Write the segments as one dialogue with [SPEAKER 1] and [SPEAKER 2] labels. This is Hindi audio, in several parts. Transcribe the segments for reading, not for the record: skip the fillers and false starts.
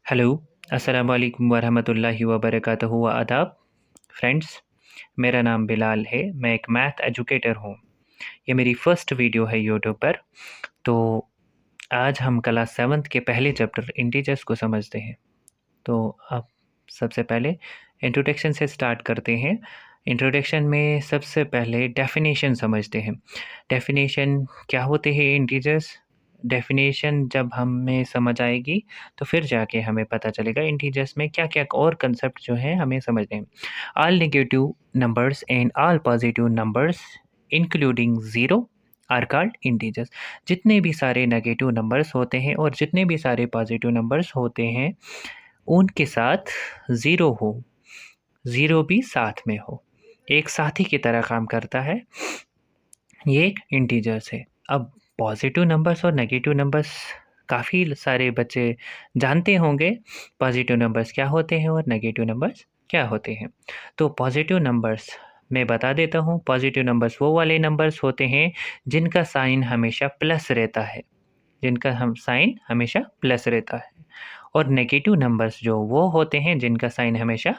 [SPEAKER 1] हेलो, अस्सलाम वालेकुम वरहमतुल्लाहि वबरकातुहू व आदाब। फ्रेंड्स, मेरा नाम बिलाल है, मैं एक मैथ एजुकेटर हूँ। ये मेरी फर्स्ट वीडियो है यूट्यूब पर। तो आज हम क्लास 7th के पहले चैप्टर इंटीजर्स को समझते हैं। तो अब सबसे पहले इंट्रोडक्शन से स्टार्ट करते हैं। इंट्रोडक्शन में सबसे पहले डेफिनेशन समझते हैं। डेफिनेशन क्या होते हैं इंटीजर्स? डेफिनेशन जब हमें समझ आएगी तो फिर जाके हमें पता चलेगा इंटीजर्स में क्या-क्या और कंसेप्ट जो हैं हमें समझने हैं। All negative numbers and all positive numbers including zero are called integers. जितने भी सारे नेगेटिव नंबर्स होते हैं और जितने भी सारे पॉजिटिव नंबर्स होते हैं उनके साथ ज़ीरो हो, ज़ीरो भी साथ में हो, एक साथी की तरह काम करता है, ये एक इंटीजर्स है। अब पॉज़िटिव नंबर्स और नेगेटिव नंबर्स काफ़ी सारे बच्चे जानते होंगे, पॉज़िटिव नंबर्स क्या होते हैं और नेगेटिव नंबर्स क्या होते हैं। तो पॉज़िटिव नंबर्स मैं बता देता हूँ, पॉज़िटिव नंबर्स वो वाले नंबर्स होते हैं जिनका साइन हमेशा प्लस रहता है, जिनका हम साइन हमेशा प्लस रहता है। और नेगेटिव नंबर्स जो वो होते हैं जिनका साइन हमेशा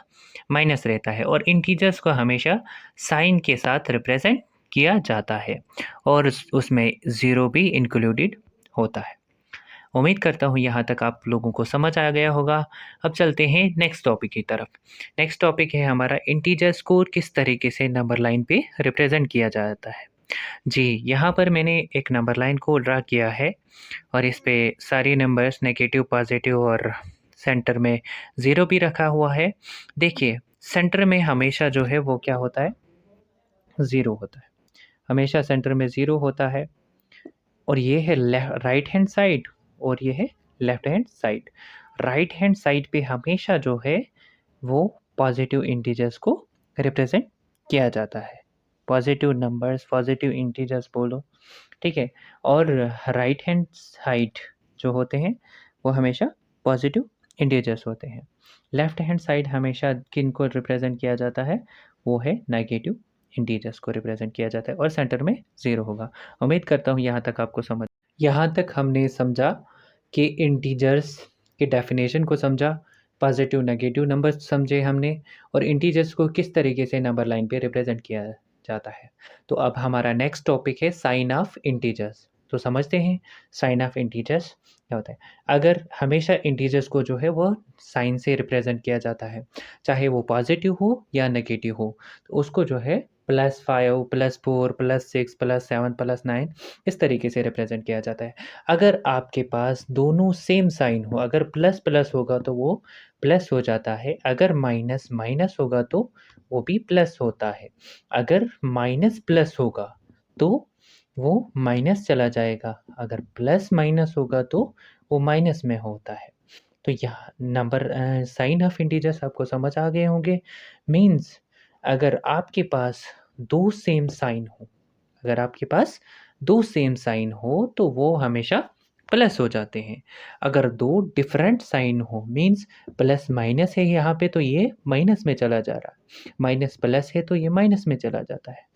[SPEAKER 1] माइनस रहता है और इंटीजर्स को हमेशा साइन के साथ रिप्रेजेंट किया जाता है और उसमें ज़ीरो भी इंक्लूडेड होता है। उम्मीद करता हूँ यहाँ तक आप लोगों को समझ आ गया होगा। अब चलते हैं नेक्स्ट टॉपिक की तरफ। नेक्स्ट टॉपिक है हमारा इंटीजर्स को किस तरीके से नंबर लाइन पे रिप्रेजेंट किया जाता है। जी, यहाँ पर मैंने एक नंबर लाइन को ड्रा किया है और इस पे सारे नंबर्स नेगेटिव, पॉज़िटिव और सेंटर में ज़ीरो भी रखा हुआ है। देखिए, सेंटर में हमेशा जो है वो क्या होता है? ज़ीरो होता है। हमेशा सेंटर में ज़ीरो होता है और ये है राइट हैंड साइड और ये है left hand side. Right hand side पे हमेशा जो है वो पॉज़िटिव इंटीजर्स को रिप्रेज़ेंट किया जाता है। पॉज़िटिव नंबर्स, पॉज़िटिव इंटीजर्स बोलो, ठीक है? और राइट हैंड साइड जो होते हैं वो हमेशा पॉजिटिव इंटीजर्स होते हैं। लेफ्ट हैंड साइड हमेशा किनको रिप्रेजेंट किया जाता है? वो है नेगेटिव इंटीजर्स को रिप्रेजेंट किया जाता है और सेंटर में ज़ीरो होगा। उम्मीद करता हूँ यहाँ तक आपको समझ यहाँ तक हमने समझा कि इंटीजर्स के डेफिनेशन को समझा, पॉजिटिव नेगेटिव नंबर्स समझे हमने और इंटीजर्स को किस तरीके से नंबर लाइन पे रिप्रेजेंट किया जाता है। तो अब हमारा नेक्स्ट टॉपिक है साइन ऑफ इंटीजर्स। तो समझते हैं साइन ऑफ इंटीजर्स क्या होता है। अगर हमेशा इंटीजर्स को जो है वो साइन से रिप्रेजेंट किया जाता है, चाहे वो पॉजिटिव हो या नेगेटिव हो, तो उसको जो है +5, +4, +6, +7, +9 इस तरीके से रिप्रेजेंट किया जाता है। अगर आपके पास दोनों सेम साइन हो, अगर प्लस प्लस होगा तो वो प्लस हो जाता है, अगर माइनस माइनस होगा तो वो भी प्लस होता है। अगर माइनस प्लस होगा तो वो माइनस चला जाएगा, अगर प्लस माइनस होगा तो वो माइनस में होता है। तो यहाँ नंबर साइन ऑफ इंटीजर्स आपको समझ आ गए होंगे। मीन्स अगर आपके पास 2 सेम साइन हो, अगर आपके पास 2 सेम साइन हो तो वो हमेशा प्लस हो जाते हैं। अगर 2 डिफरेंट साइन हो मीन्स प्लस माइनस है यहाँ पे तो ये माइनस में चला जा रहा है, माइनस प्लस है तो ये माइनस में चला जाता है।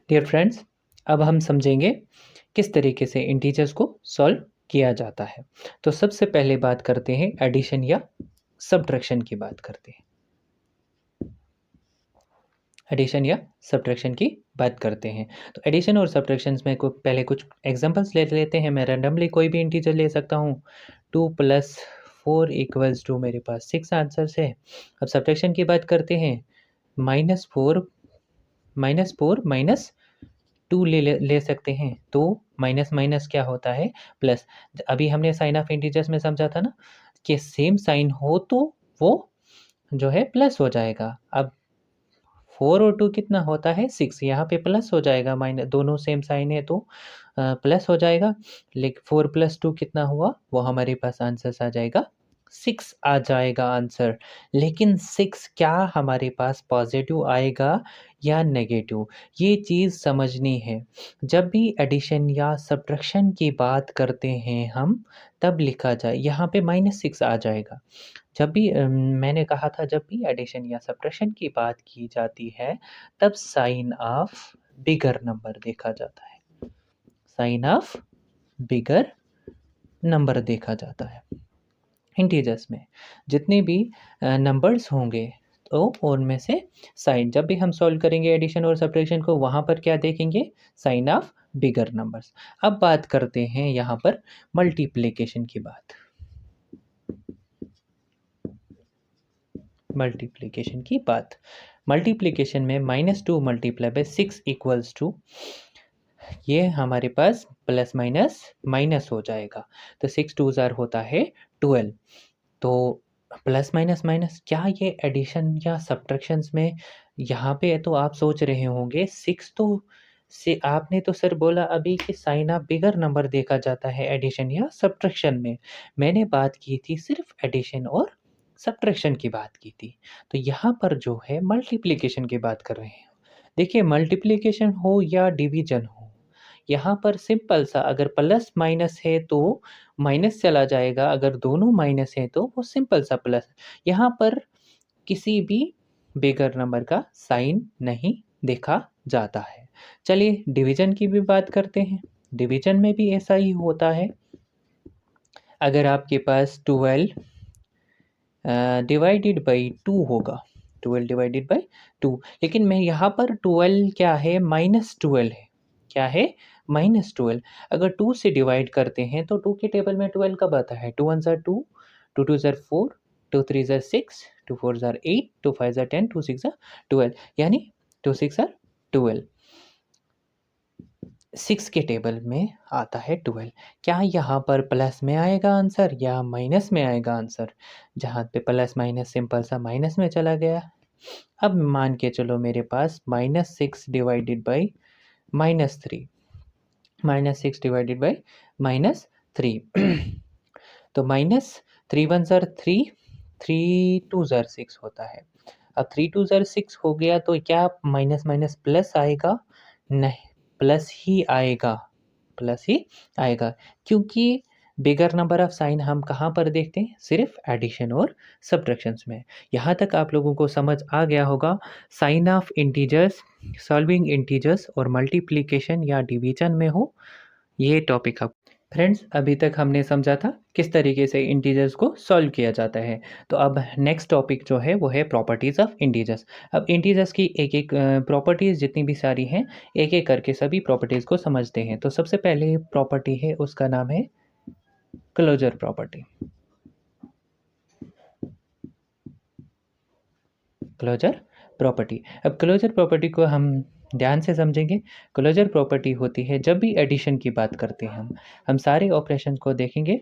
[SPEAKER 1] डियर फ्रेंड्स, अब हम समझेंगे किस तरीके से इंटीजर्स को सॉल्व किया जाता है। तो सबसे पहले बात करते हैं एडिशन या सब्ट्रैक्शन की बात करते हैं। एडिशन या सब्ट्रैक्शन की बात करते हैं। तो एडिशन और सब्ट्रैक्शंस में को पहले कुछ एग्जांपल्स ले लेते हैं। मैं रैंडमली कोई भी इंटीजर ले सकता हूँ। 2 + 4 = मेरे पास 6 आंसर्स है। अब सब्ट्रैक्शन की बात करते हैं। -4 -2 ले सकते हैं। तो माइनस माइनस क्या होता है? प्लस। अभी हमने साइन ऑफ इंटीजर्स में समझा था ना कि सेम साइन हो तो वो जो है प्लस हो जाएगा। अब 4 और 2 कितना होता है? 6। यहाँ पे प्लस हो जाएगा, दोनों सेम साइन है तो प्लस हो जाएगा। 4 + 2 कितना हुआ? वो हमारे पास आंसर आ जाएगा 6 आ जाएगा आंसर। लेकिन 6 क्या हमारे पास पॉजिटिव आएगा या नेगेटिव? ये चीज़ समझनी है। जब भी एडिशन या सब्ट्रैक्शन की बात करते हैं हम, तब लिखा जाए यहाँ पे -6 आ जाएगा। जब भी मैंने कहा था जब भी एडिशन या सब्ट्रैक्शन की बात की जाती है, तब साइन ऑफ बिगर नंबर देखा जाता है, साइन ऑफ बिगर नंबर देखा जाता है। इंटीजर्स में जितने भी नंबर्स होंगे तो उनमें से साइन, जब भी हम सॉल्व करेंगे एडिशन और सब्ट्रैक्शन को, वहाँ पर क्या देखेंगे, साइन ऑफ बिगर नंबर्स। अब बात करते हैं यहाँ पर मल्टीप्लिकेशन की बात। मल्टीप्लिकेशन में -2 मल्टीप्लाई बाय 6 इक्वल्स टू, ये हमारे पास प्लस माइनस माइनस हो जाएगा, तो 6 2 ज़ार होता है 12। तो प्लस माइनस माइनस, क्या ये एडिशन या सब्ट्रैक्शंस में यहाँ पे तो आप सोच रहे होंगे 6 तो से आपने तो सर बोला अभी कि साइन ऑफ बिगर नंबर देखा जाता है एडिशन या सब्ट्रैक्शन में। मैंने बात की थी सिर्फ एडिशन और सब्ट्रैक्शन की बात की थी। तो यहाँ पर जो है मल्टीप्लिकेशन की बात कर रहे हैं। देखिए मल्टीप्लिकेशन हो या डिवीजन हो, यहाँ पर सिंपल सा, अगर प्लस माइनस है तो माइनस चला जाएगा, अगर दोनों माइनस है तो वो सिंपल सा प्लस। यहाँ पर किसी भी बिगर नंबर का साइन नहीं देखा जाता है। चलिए डिवीजन की भी बात करते हैं। डिवीजन में भी ऐसा ही होता है। अगर आपके पास 12 डिवाइडेड बाई 2 होगा, 12 डिवाइडेड बाई 2, लेकिन मैं यहाँ पर 12 क्या है, -12 है। क्या है, -12। अगर 2 से डिवाइड करते हैं तो 2 के टेबल में 12 कब आता है, 2 1 ज़ार 2, 2 2 ज़ार 4, 2 3 ज़ार 6, 2 4 ज़ार 8, 2 5 ज़ार 10, 2 6 ज़ार 12, यानी 2 6 ज़ार 12। 6 के टेबल में आता है 12। क्या यहाँ पर प्लस में आएगा आंसर या माइनस में आएगा आंसर? जहाँ पे प्लस माइनस सिंपल सा माइनस में चला गया। अब मान के चलो मेरे पास -6 डिवाइडेड बाई -3, -6 डिवाइडेड बाई -3 तो -3 1 ज़ार 3, 3 2 ज़ार 6 होता है। अब 3 2 ज़ार 6 हो गया तो क्या माइनस माइनस प्लस आएगा? नहीं, प्लस ही आएगा, प्लस ही आएगा, क्योंकि बिगर नंबर ऑफ साइन हम कहाँ पर देखते हैं, सिर्फ एडिशन और सब्ट्रैक्शंस में। यहाँ तक आप लोगों को समझ आ गया होगा। Sign of integers, solving integers और मल्टीप्लिकेशन या डिवीजन में हो, ये टॉपिक आप फ्रेंड्स अभी तक हमने समझा था किस तरीके से इंटीजर्स को सॉल्व किया जाता है। तो अब नेक्स्ट टॉपिक जो है वो है प्रॉपर्टीज़ ऑफ इंटीजर्स। अब इंटीजर्स की एक एक प्रॉपर्टीज़ जितनी भी सारी हैं, एक एक करके सभी प्रॉपर्टीज़ को समझते हैं। तो सबसे पहले प्रॉपर्टी है, उसका नाम है क्लोजर प्रॉपर्टी। क्लोजर प्रॉपर्टी, अब क्लोजर प्रॉपर्टी को हम ध्यान से समझेंगे। क्लोजर प्रॉपर्टी होती है जब भी एडिशन की बात करते हैं हम सारे ऑपरेशन को देखेंगे,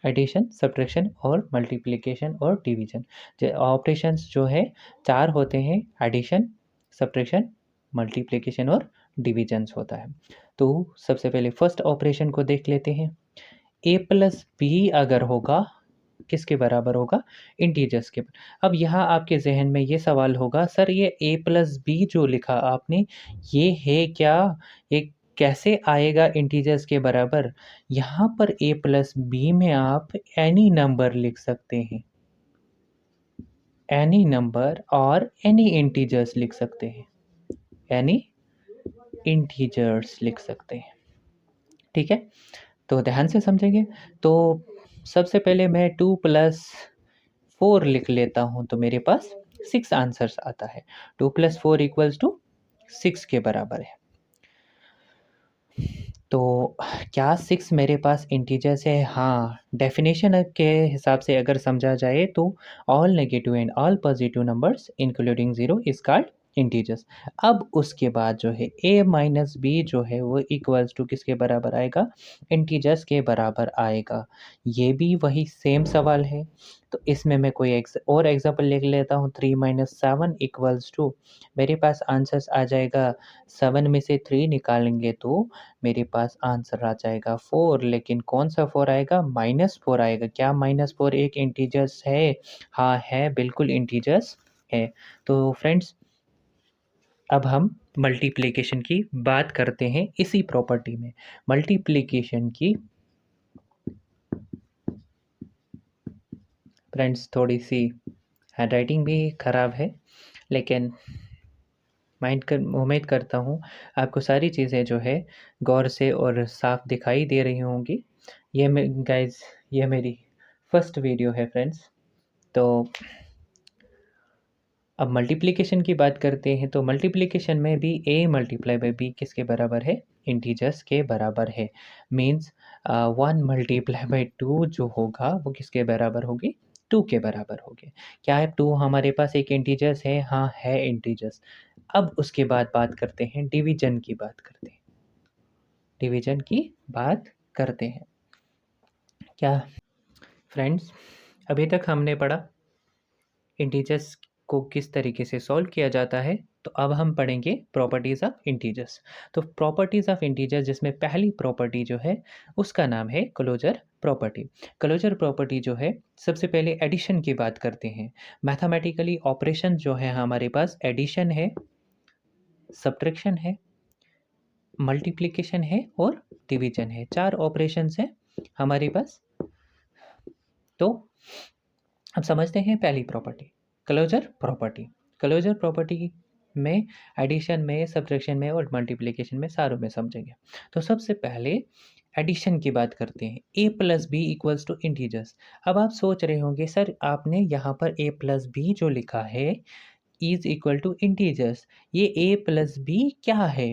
[SPEAKER 1] एडिशन, सब्ट्रैक्शन और मल्टीप्लिकेशन और डिवीजन। ऑपरेशंस जो है 4 होते हैं, एडिशन, सब्ट्रैक्शन, मल्टीप्लिकेशन और डिवीजन्स होता है। तो सबसे पहले फर्स्ट ऑपरेशन को देख लेते हैं। ए प्लस बी अगर होगा, किसके बराबर होगा, इंटीजर्स के। अब यहाँ आपके जहन में ये सवाल होगा, सर ये ए प्लस बी जो लिखा आपने, ये है क्या, ये कैसे आएगा इंटीजर्स के बराबर? यहाँ पर ए प्लस बी में आप एनी नंबर लिख सकते हैं, एनी नंबर और एनी इंटीजर्स लिख सकते हैं, एनी इंटीजर्स लिख सकते हैं। ठीक है, तो ध्यान से समझेंगे। तो सबसे पहले मैं 2 + 4 लिख लेता हूँ तो मेरे पास 6 आंसर्स आता है। 2 + 4 = 6 के बराबर है। तो क्या 6 मेरे पास इंटीजर्स है? हाँ, डेफिनेशन के हिसाब से अगर समझा जाए तो all negative and all positive numbers including 0 is called integers. अब उसके बाद जो है a माइनस बी जो है वो इक्वल्स टू किसके बराबर आएगा, इंटीजर्स के बराबर आएगा। ये भी वही सेम सवाल है, तो इसमें मैं कोई और एग्जांपल लिख लेता हूँ। 3 - 7 = मेरे पास आंसर्स आ जाएगा, 7 में से 3 निकालेंगे तो मेरे पास आंसर आ जाएगा 4, लेकिन कौन सा 4 आएगा, -4 आएगा। क्या -4 एक इंटीजर्स है? हाँ है, बिल्कुल इंटीजर्स है। तो फ्रेंड्स अब हम मल्टीप्लिकेशन की बात करते हैं इसी प्रॉपर्टी में। मल्टीप्लिकेशन की फ्रेंड्स थोड़ी सी हैंडराइटिंग भी ख़राब है, लेकिन उम्मीद करता हूँ आपको सारी चीज़ें जो है गौर से और साफ दिखाई दे रही होंगी। गाइस, ये मेरी फर्स्ट वीडियो है फ्रेंड्स। तो अब मल्टीप्लिकेशन की बात करते हैं, तो मल्टीप्लिकेशन में भी a मल्टीप्लाई बाई b किसके बराबर है? इंटीजर्स के बराबर है। मीन्स 1 मल्टीप्लाई बाई 2 जो होगा वो किसके बराबर होगी? 2 के बराबर होगी। क्या है? 2 हमारे पास एक इंटीजर्स है, हाँ है इंटीजर्स। अब उसके बाद बात करते हैं डिवीजन की बात करते हैं। डिवीजन की बात करते हैं। क्या फ्रेंड्स, अभी तक हमने पढ़ा इंटीजर्स को किस तरीके से सॉल्व किया जाता है। तो अब हम पढ़ेंगे प्रॉपर्टीज़ ऑफ इंटीजर्स। तो प्रॉपर्टीज़ ऑफ इंटीजर्स जिसमें पहली प्रॉपर्टी जो है उसका नाम है क्लोजर प्रॉपर्टी। क्लोजर प्रॉपर्टी जो है, सबसे पहले एडिशन की बात करते हैं। मैथमेटिकली ऑपरेशन जो है हमारे पास एडिशन है, सब्ट्रैक्शन है, मल्टीप्लिकेशन है और डिवीजन है। 4 ऑपरेशंस हैं हमारे पास। तो अब समझते हैं पहली property, closure property. Closure property में एडिशन में, सब्ट्रैक्शन में और मल्टीप्लिकेशन में, सारों में समझेंगे। तो सबसे पहले एडिशन की बात करते हैं। a plus B equals to integers. अब आप सोच रहे होंगे सर आपने यहाँ पर a प्लस बी जो लिखा है इज इक्वल टू इंटीजर्स, ये a प्लस बी क्या है?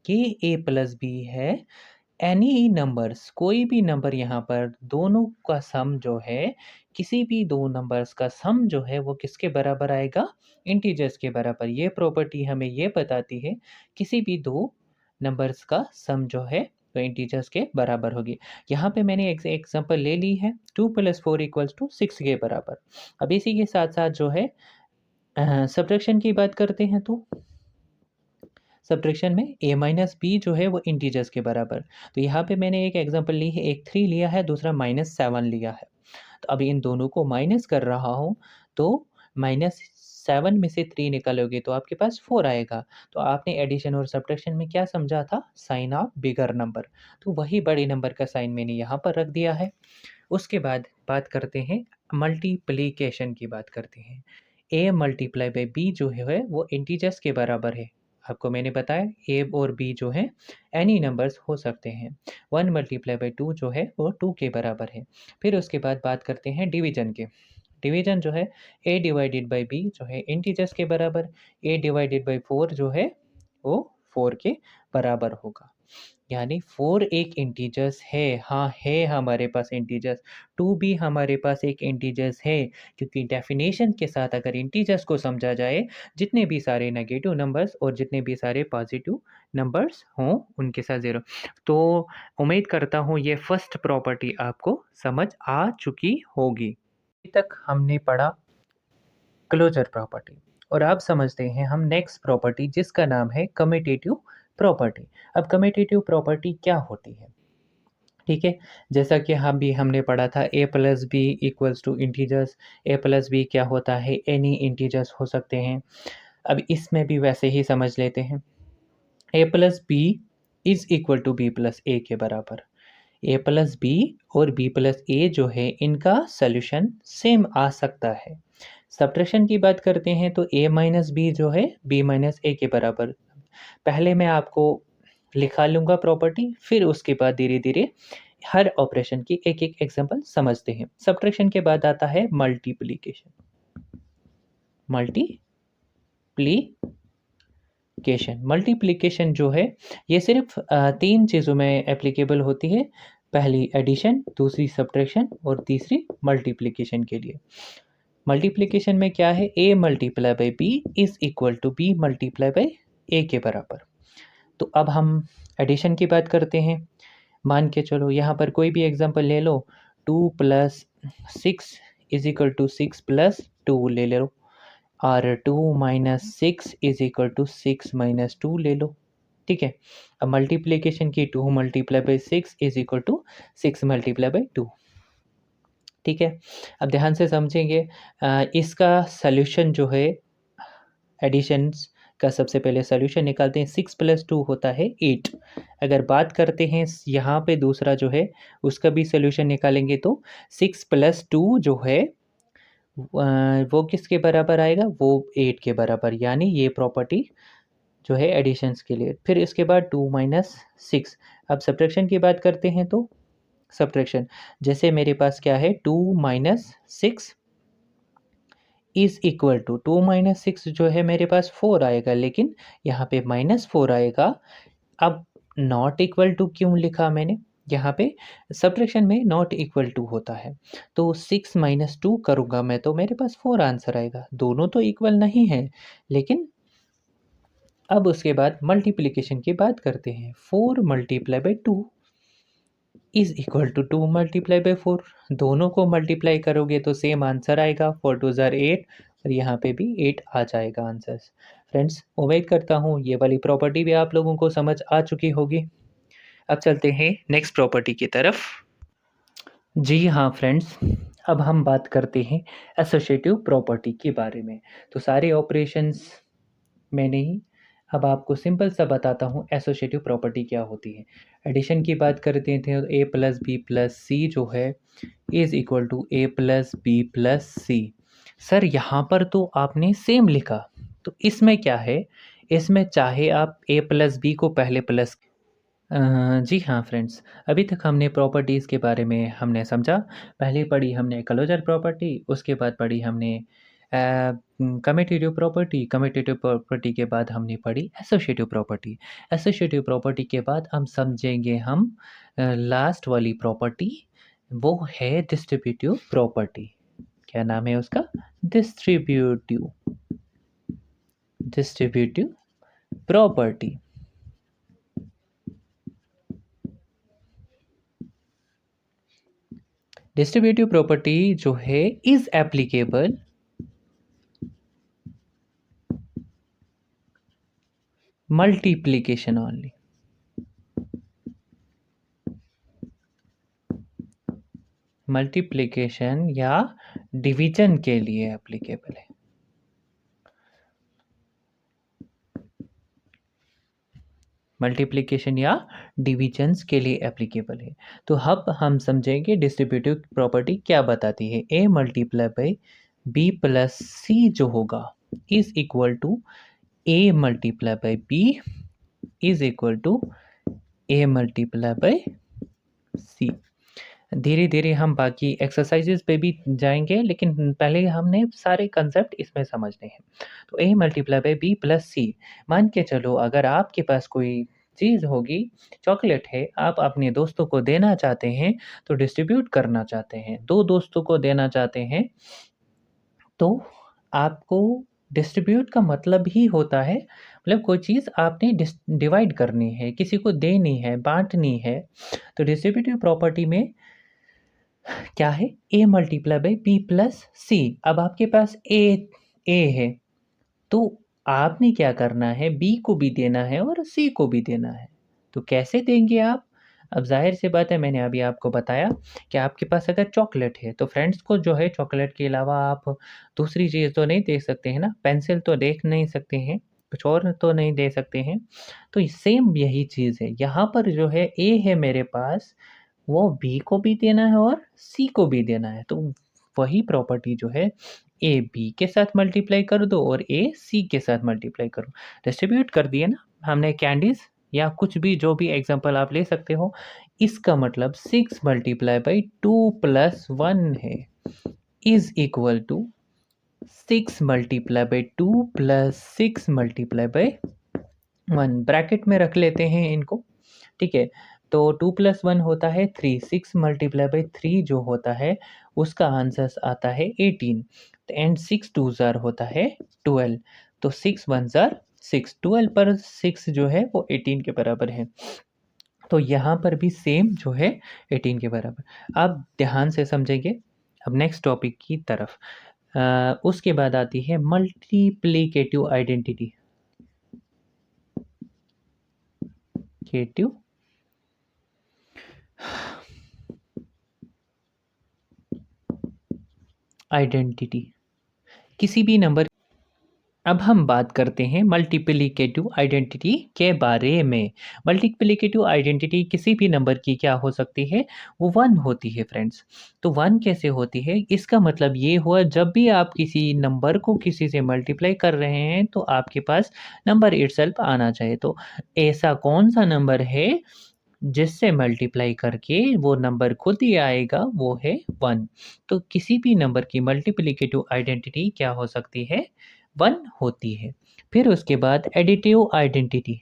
[SPEAKER 1] ये a प्लस बी है एनी नंबर्स, कोई भी नंबर यहाँ पर दोनों का सम जो है, किसी भी दो नंबर्स का सम जो है वो किसके बराबर आएगा? इंटीजर्स के बराबर। ये प्रॉपर्टी हमें ये बताती है किसी भी दो नंबर्स का सम जो है तो इंटीजर्स के बराबर होगी। यहाँ पे मैंने एक एग्जांपल ले ली है, 2 + 4 = 6 के बराबर। अब इसी के साथ साथ जो है सब्ट्रैक्शन की बात करते हैं, तो सब्ट्रैक्शन में a माइनस बी जो है वो इंटीजर्स के बराबर। तो यहाँ पे मैंने एक एग्जांपल ली है, एक 3 लिया है, दूसरा -7 लिया है। तो अभी इन दोनों को माइनस कर रहा हूँ, तो -7 में से 3 निकालोगे तो आपके पास 4 आएगा। तो आपने एडिशन और सब्ट्रैक्शन में क्या समझा था? Sign of bigger number. तो वही बड़े नंबर का साइन मैंने यहाँ पर रख दिया है। उसके बाद बात करते हैं मल्टीप्लिकेशन की बात करते हैं। a मल्टीप्लाई बाई b जो है वो इंटीजर्स के बराबर है। आपको मैंने बताया a और b जो है एनी नंबर्स हो सकते हैं। 1 मल्टीप्लाई बाई 2 जो है वो 2 के बराबर है। फिर उसके बाद बात करते हैं डिवीजन के। डिवीजन जो है a डिवाइडेड बाई b जो है इंटीजर्स के बराबर, a डिवाइडेड बाई 4 जो है वो 4 के बराबर होगा। यानी 4 एक इंटीजर्स है, हाँ है हमारे पास इंटीजर्स। 2 भी हमारे पास एक इंटीजर्स है, क्योंकि डेफिनेशन के साथ अगर इंटीजर्स को समझा जाए, जितने भी सारे नेगेटिव नंबर्स और जितने भी सारे पॉजिटिव नंबर्स हों उनके साथ ज़ीरो। तो उम्मीद करता हूँ ये फर्स्ट प्रॉपर्टी आपको समझ आ चुकी होगी। अभी तक हमने पढ़ा क्लोजर प्रॉपर्टी और अब समझते हैं हम नेक्स्ट प्रॉपर्टी जिसका नाम है कम्यूटेटिव प्रॉपर्टी। अब कम्यूटेटिव प्रॉपर्टी क्या होती है? ठीक है, जैसा कि हमने पढ़ा था a plus B equals to integers. a plus B क्या होता है? एनी इंटीजर्स हो सकते हैं। अब इसमें भी वैसे ही समझ लेते हैं, a plus B is equal to B plus A के बराबर। a प्लस बी और b प्लस ए जो है इनका सोल्यूशन सेम आ सकता है। सब्ट्रैक्शन की बात करते हैं तो a माइनस बी जो है b माइनस ए के बराबर। पहले मैं आपको लिखा लूँगा प्रॉपर्टी, फिर उसके बाद धीरे धीरे हर ऑपरेशन की एक एक एग्जांपल समझते हैं। सब्ट्रैक्शन के बाद आता है मल्टीप्लिकेशन। मल्टीप्लिकेशन जो है ये सिर्फ 3 चीज़ों में एप्लीकेबल होती है। पहली एडिशन, दूसरी सब्ट्रैक्शन और तीसरी मल्टीप्लिकेशन के लिए। मल्टीप्लिकेशन में क्या है? a multiply by b is equal to b multiply by a के बराबर। तो अब हम एडिशन की बात करते हैं। मान के चलो यहाँ पर कोई भी एग्जांपल ले लो, 2 + 6 इज इक्वल टू 6 + 2 ले लो, और 2 - 6 इज इक्वल टू 6 - 2 ले लो। ठीक है, अब मल्टीप्लिकेशन की 2 multiply by 6 is equal to 6 multiply by 2। ठीक है, अब ध्यान से समझेंगे। इसका सॉल्यूशन जो है एडिशंस का सबसे पहले सॉल्यूशन निकालते हैं। 6 + 2 होता है 8। अगर बात करते हैं यहाँ पे दूसरा जो है उसका भी सॉल्यूशन निकालेंगे तो 6 + 2 जो है वो किसके बराबर आएगा? वो 8 के बराबर। यानी ये प्रॉपर्टी जो है एडिशंस के लिए। फिर इसके बाद 2 माइनस 6। अब सब्ट्रैक्शन की बात करते हैं तो सब्ट्रैक्शन, जैसे मेरे पास क्या है 2 minus 6 is equal to 2 minus 6 जो है मेरे पास 4 आएगा, लेकिन यहाँ पे -4 आएगा। अब नॉट इक्वल टू क्यों लिखा मैंने? यहाँ पे सब्ट्रैक्शन में नॉट इक्वल टू होता है, तो 6 माइनस 2 करूँगा मैं तो मेरे पास 4 आंसर आएगा। दोनों तो इक्वल नहीं है, लेकिन अब उसके बाद मल्टीप्लिकेशन की बात करते हैं। 4 multiply by 2 is equal to 2 multiply by 4। दोनों को मल्टीप्लाई करोगे तो सेम आंसर आएगा, 4 2 ज़ार 8, और यहाँ पे भी 8 आ जाएगा आंसर। फ्रेंड्स, उम्मीद करता हूँ ये वाली प्रॉपर्टी भी आप लोगों को समझ आ चुकी होगी। अब चलते हैं नेक्स्ट प्रॉपर्टी की तरफ। जी हाँ फ्रेंड्स, अब हम बात करते हैं एसोसिएटिव प्रॉपर्टी के बारे में। तो सारे ऑपरेशंस मैंने ही अब आपको सिंपल सा बताता हूँ एसोसिएटिव प्रॉपर्टी क्या होती है। एडिशन की बात करते थे तो A plus B plus C जो है is equal to A plus B plus C. Sir यहाँ पर तो आपने सेम लिखा, तो इसमें क्या है? इसमें चाहे आप ए प्लस बी को पहले प्लस जी हाँ फ्रेंड्स, अभी तक हमने प्रॉपर्टीज़ के बारे में हमने समझा। पहले पढ़ी हमने क्लोजर प्रॉपर्टी, उसके बाद पढ़ी हमने कम्यूटेटिव प्रॉपर्टी के बाद हमने पढ़ी एसोसिएटिव प्रॉपर्टी। एसोसिएटिव प्रॉपर्टी के बाद हम समझेंगे हम लास्ट वाली प्रॉपर्टी, वो है डिस्ट्रीब्यूटिव प्रॉपर्टी। क्या नाम है उसका? Distributive distributive property. Distributive property जो है is applicable multiplication only. Multiplication या डिवीजन के लिए एप्लीकेबल है। मल्टीप्लिकेशन या डिविजन्स के लिए एप्लीकेबल है। तो अब हम समझेंगे डिस्ट्रीब्यूटिव प्रॉपर्टी क्या बताती है। A multiply by B plus C जो होगा is equal to A multiply by B is equal to A multiply by C. धीरे धीरे हम बाकी एक्सरसाइजेज पे भी जाएंगे, लेकिन पहले हमने सारे कंसेप्ट इसमें समझने हैं। तो ए मल्टीप्लाई बाई बी प्लस सी। मान के चलो अगर आपके पास कोई चीज़ होगी, चॉकलेट है, आप अपने दोस्तों को देना चाहते हैं, तो डिस्ट्रीब्यूट करना चाहते हैं, 2 दोस्तों को देना चाहते हैं, तो आपको डिस्ट्रीब्यूट का मतलब ही होता है, मतलब कोई चीज़ आपने डिवाइड करनी है, किसी को देनी है, बाँटनी है। तो डिस्ट्रीब्यूटिव प्रॉपर्टी में क्या है? A multiply by B plus सी। अब आपके पास ए है, तो आपने क्या करना है? बी को भी देना है और सी को भी देना है। तो कैसे देंगे आप? अब ज़ाहिर सी बात है, मैंने अभी आपको बताया कि आपके पास अगर चॉकलेट है, तो फ्रेंड्स को जो है चॉकलेट के अलावा आप दूसरी चीज़ तो नहीं दे सकते हैं ना, पेंसिल तो देख नहीं सकते हैं, कुछ और तो नहीं दे सकते हैं। तो सेम यही चीज़ है, यहाँ पर जो है ए है मेरे पास, वो बी को भी देना है और सी को भी देना है। तो वही प्रॉपर्टी जो है, ए बी के साथ मल्टीप्लाई कर दो और ए सी के साथ मल्टीप्लाई करो। डिस्ट्रीब्यूट कर दिए ना हमने कैंडीज़, या कुछ भी जो भी एग्जांपल आप ले सकते हो। इसका मतलब 6 मल्टीप्लाई बाई 2 प्लस 1 है is equal to 6 multiply by 2 plus 6 multiply by 1। Bracket में रख लेते हैं इनको, ठीक है। तो 2 प्लस 1 होता है 3, 6 मल्टीप्लाई बाई 3 जो होता है उसका आंसर आता है 18, एंड 6 2 ज़ार होता है 12। तो 6 1 ज़ार 6, 12 पर 6 जो है वो 18 के बराबर है। तो यहाँ पर भी सेम जो है 18 के बराबर। अब ध्यान से समझेंगे अब नेक्स्ट टॉपिक की तरफ। उसके बाद आती है मल्टीप्लिकेटिव आइडेंटिटी। आइडेंटिटी किसी भी नंबर अब हम बात करते हैं मल्टीप्लिकेटिव आइडेंटिटी के बारे में। मल्टीप्लिकेटिव आइडेंटिटी किसी भी नंबर की क्या हो सकती है? वो 1 होती है फ्रेंड्स। तो 1 कैसे होती है? इसका मतलब ये हुआ जब भी आप किसी नंबर को किसी से मल्टीप्लाई कर रहे हैं तो आपके पास नंबर इटसेल्फ आना चाहिए। तो ऐसा कौन-सा नंबर है जिससे मल्टीप्लाई करके वो नंबर खुद ही आएगा, वो है 1। तो किसी भी नंबर की मल्टीप्लिकेटिव आइडेंटिटी क्या हो सकती है? 1 होती है। फिर उसके बाद एडिटिव आइडेंटिटी,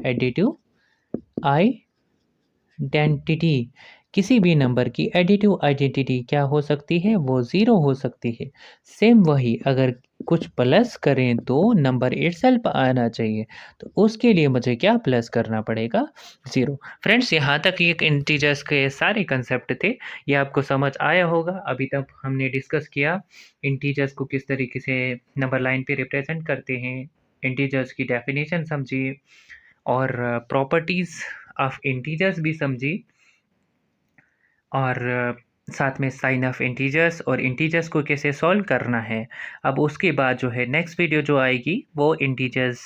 [SPEAKER 1] एडिटिव आइडेंटिटी किसी भी नंबर की एडिटिव आइडेंटिटी क्या हो सकती है? वो 0 हो सकती है। सेम वही अगर कुछ प्लस करें तो नंबर इटसेल्फ आना चाहिए। तो उसके लिए मुझे क्या प्लस करना पड़ेगा? 0। फ्रेंड्स यहाँ तक ये इंटीजर्स के सारे कंसेप्ट थे। ये आपको समझ आया होगा। अभी तक हमने डिस्कस किया इंटीजर्स को किस तरीके से नंबर लाइन पे रिप्रेजेंट करते हैं। इंटीजर्स की डेफिनेशन समझी और प्रॉपर्टीज़ ऑफ इंटीजर्स भी समझी और साथ में साइन ऑफ इंटीजर्स और इंटीजर्स को कैसे सॉल्व करना है। अब उसके बाद जो है नेक्स्ट वीडियो जो आएगी वो इंटीजर्स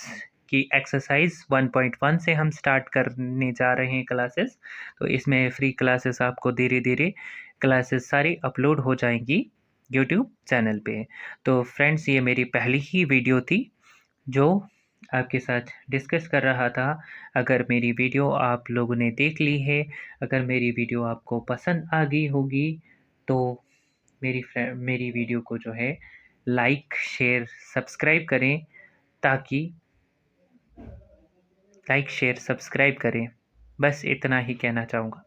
[SPEAKER 1] की एक्सरसाइज 1.1 से हम स्टार्ट करने जा रहे हैं क्लासेस। तो इसमें फ्री क्लासेस आपको धीरे धीरे क्लासेस सारी अपलोड हो जाएंगी यूट्यूब चैनल पे। तो फ्रेंड्स ये मेरी पहली ही वीडियो थी जो आपके साथ डिस्कस कर रहा था। अगर मेरी वीडियो आप लोगों ने देख ली है, अगर मेरी वीडियो आपको पसंद आ गई होगी तो मेरी वीडियो को जो है लाइक, शेयर, सब्सक्राइब करें ताकि लाइक, शेयर, सब्सक्राइब करें। बस इतना ही कहना चाहूँगा।